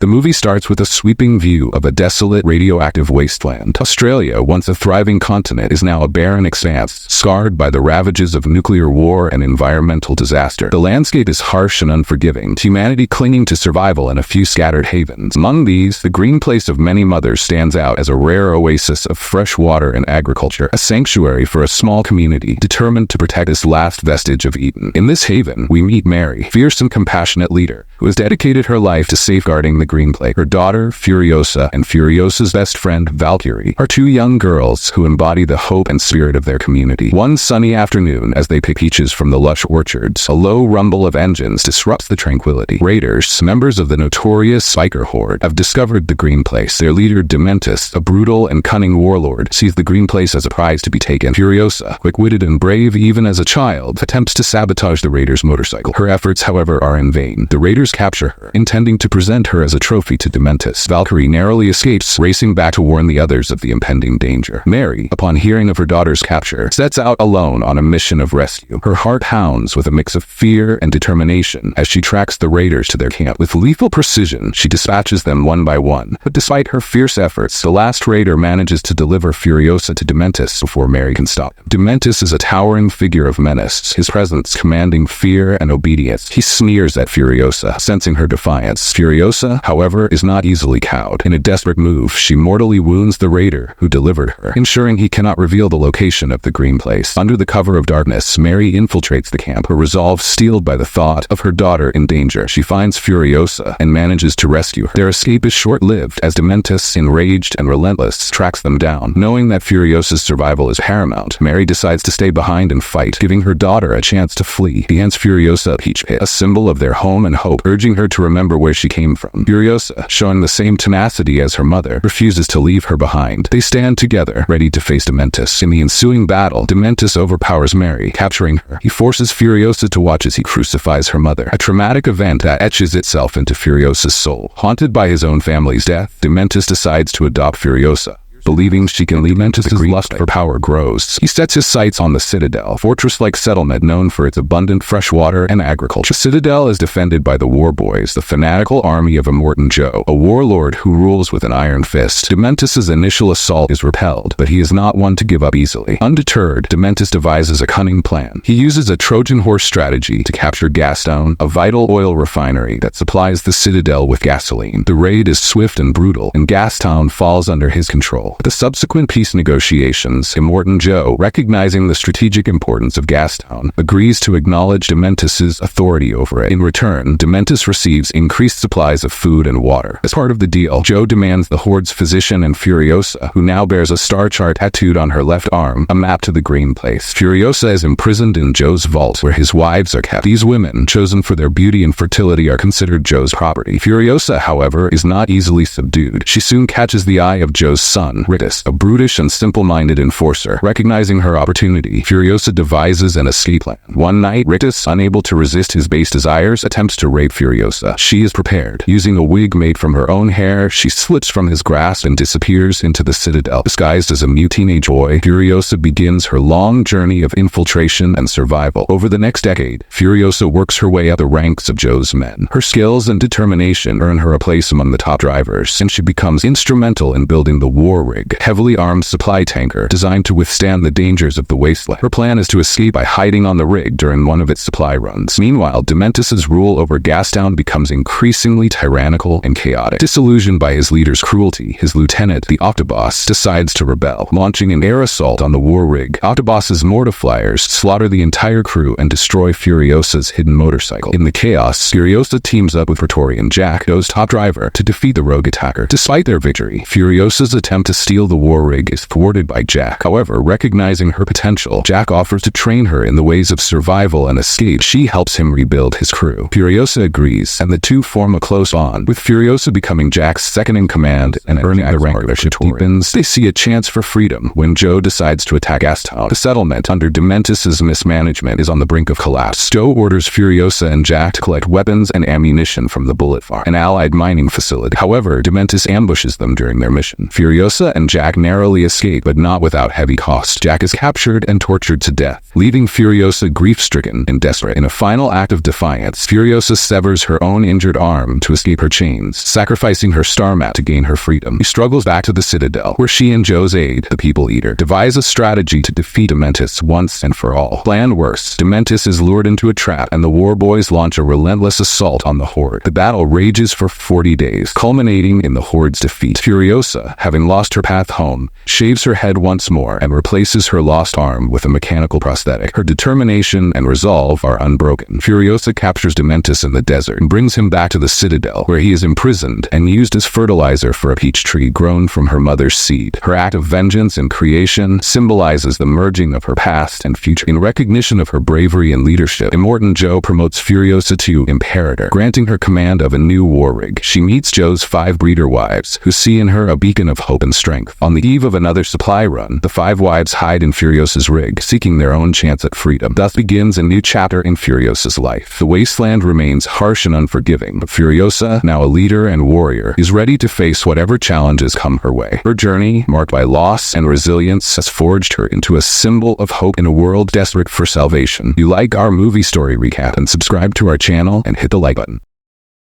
The movie starts with a sweeping view of a desolate, radioactive wasteland. Australia, once a thriving continent, is now a barren expanse, scarred by the ravages of nuclear war and environmental disaster. The landscape is harsh and unforgiving, humanity clinging to survival in a few scattered havens. Among these, the green place of many mothers stands out as a rare oasis of fresh water and agriculture, a sanctuary for a small community determined to protect this last vestige of Eden. In this haven, we meet Mary, fierce and compassionate leader, who has dedicated her life to safeguarding the green place. Her daughter, Furiosa, and Furiosa's best friend, Valkyrie, are two young girls who embody the hope and spirit of their community. One sunny afternoon, as they pick peaches from the lush orchards, a low rumble of engines disrupts the tranquility. Raiders, members of the notorious biker horde, have discovered the green place. Their leader, Dementis, a brutal and cunning warlord, sees the green place as a prize to be taken. Furiosa, quick-witted and brave even as a child, attempts to sabotage the raiders' motorcycle. Her efforts, however, are in vain. The raiders capture her, intending to present her as a trophy to Dementis. Valkyrie narrowly escapes, racing back to warn the others of the impending danger. Mary, upon hearing of her daughter's capture, sets out alone on a mission of rescue. Her heart pounds with a mix of fear and determination as she tracks the raiders to their camp. With lethal precision, she dispatches them one by one. But despite her fierce efforts, the last raider manages to deliver Furiosa to Dementis before Mary can stop him. Dementis is a towering figure of menace, his presence commanding fear and obedience. He sneers at Furiosa, sensing her defiance. Furiosa, however, is not easily cowed. In a desperate move, she mortally wounds the raider who delivered her, ensuring he cannot reveal the location of the green place. Under the cover of darkness, Mary infiltrates the camp, her resolve steeled by the thought of her daughter in danger. She finds Furiosa and manages to rescue her. Their escape is short-lived, as Dementis, enraged and relentless, tracks them down. Knowing that Furiosa's survival is paramount, Mary decides to stay behind and fight, giving her daughter a chance to flee. He hands Furiosa a peach pit, a symbol of their home and hope, urging her to remember where she came from. Furiosa, showing the same tenacity as her mother, refuses to leave her behind. They stand together, ready to face Dementis. In the ensuing battle, Dementis overpowers Mary, capturing her. He forces Furiosa to watch as he crucifies her mother, a traumatic event that etches itself into Furiosa's soul. Haunted by his own family's death, Dementis decides to adopt Furiosa. Believing she can lead Dementis' lust for power grows. He sets his sights on the Citadel, fortress-like settlement known for its abundant fresh water and agriculture. The Citadel is defended by the War Boys, the fanatical army of Immortan Joe, a warlord who rules with an iron fist. Dementis' initial assault is repelled, but he is not one to give up easily. Undeterred, Dementis devises a cunning plan. He uses a Trojan horse strategy to capture Gastown, a vital oil refinery that supplies the Citadel with gasoline. The raid is swift and brutal, and Gastown falls under his control. At the subsequent peace negotiations, Immortan Joe, recognizing the strategic importance of Gastown, agrees to acknowledge Dementis' authority over it. In return, Dementis receives increased supplies of food and water. As part of the deal, Joe demands the Horde's physician and Furiosa, who now bears a star chart tattooed on her left arm, a map to the green place. Furiosa is imprisoned in Joe's vault, where his wives are kept. These women, chosen for their beauty and fertility, are considered Joe's property. Furiosa, however, is not easily subdued. She soon catches the eye of Joe's son, Ritus, a brutish and simple-minded enforcer. Recognizing her opportunity, Furiosa devises an escape plan. One night, Ritus, unable to resist his base desires, attempts to rape Furiosa. She is prepared. Using a wig made from her own hair, she slips from his grasp and disappears into the Citadel. Disguised as a mute teenage boy, Furiosa begins her long journey of infiltration and survival. Over the next decade, Furiosa works her way up the ranks of Joe's men. Her skills and determination earn her a place among the top drivers, and she becomes instrumental in building the War Rig, heavily armed supply tanker designed to withstand the dangers of the wasteland. Her plan is to escape by hiding on the rig during one of its supply runs. Meanwhile, Dementis' rule over Gastown becomes increasingly tyrannical and chaotic. Disillusioned by his leader's cruelty, his lieutenant, the Octoboss, decides to rebel. Launching an air assault on the War Rig, Octoboss's mortifliers slaughter the entire crew and destroy Furiosa's hidden motorcycle. In the chaos, Furiosa teams up with Praetorian Jack, Joe's top driver, to defeat the rogue attacker. Despite their victory, Furiosa's attempt to steal the War Rig is thwarted by Jack. However, recognizing her potential, Jack offers to train her in the ways of survival and escape. She helps him rebuild his crew. Furiosa agrees, and the two form a close bond, with Furiosa becoming Jack's second-in-command and earning the rank partnership deepens. They see a chance for freedom when Joe decides to attack Gastown. The settlement, under Dementis' mismanagement, is on the brink of collapse. Joe orders Furiosa and Jack to collect weapons and ammunition from the Bullet Farm, an allied mining facility. However, Dementis ambushes them during their mission. Furiosa Furiosa and Jack narrowly escape, but not without heavy cost. Jack is captured and tortured to death, leaving Furiosa grief-stricken and desperate. In a final act of defiance, Furiosa severs her own injured arm to escape her chains, sacrificing her star map to gain her freedom. She struggles back to the Citadel, where she and Joe's aide, the People Eater, devise a strategy to defeat Dementis once and for all. Plan worse. Dementis is lured into a trap, and the War Boys launch a relentless assault on the Horde. The battle rages for 40 days, culminating in the Horde's defeat. Furiosa, having lost her path home, shaves her head once more and replaces her lost arm with a mechanical prosthetic. Her determination and resolve are unbroken. Furiosa captures Dementis in the desert and brings him back to the Citadel, where he is imprisoned and used as fertilizer for a peach tree grown from her mother's seed. Her act of vengeance and creation symbolizes the merging of her past and future. In recognition of her bravery and leadership, Immortan Joe promotes Furiosa to Imperator, granting her command of a new war rig. She meets Joe's 5 breeder wives, who see in her a beacon of hope and strength. On the eve of another supply run, the 5 wives hide in Furiosa's rig, seeking their own chance at freedom. Thus begins a new chapter in Furiosa's life. The wasteland remains harsh and unforgiving, but Furiosa, now a leader and warrior, is ready to face whatever challenges come her way. Her journey, marked by loss and resilience, has forged her into a symbol of hope in a world desperate for salvation. You like our movie story recap, and subscribe to our channel and hit the like button.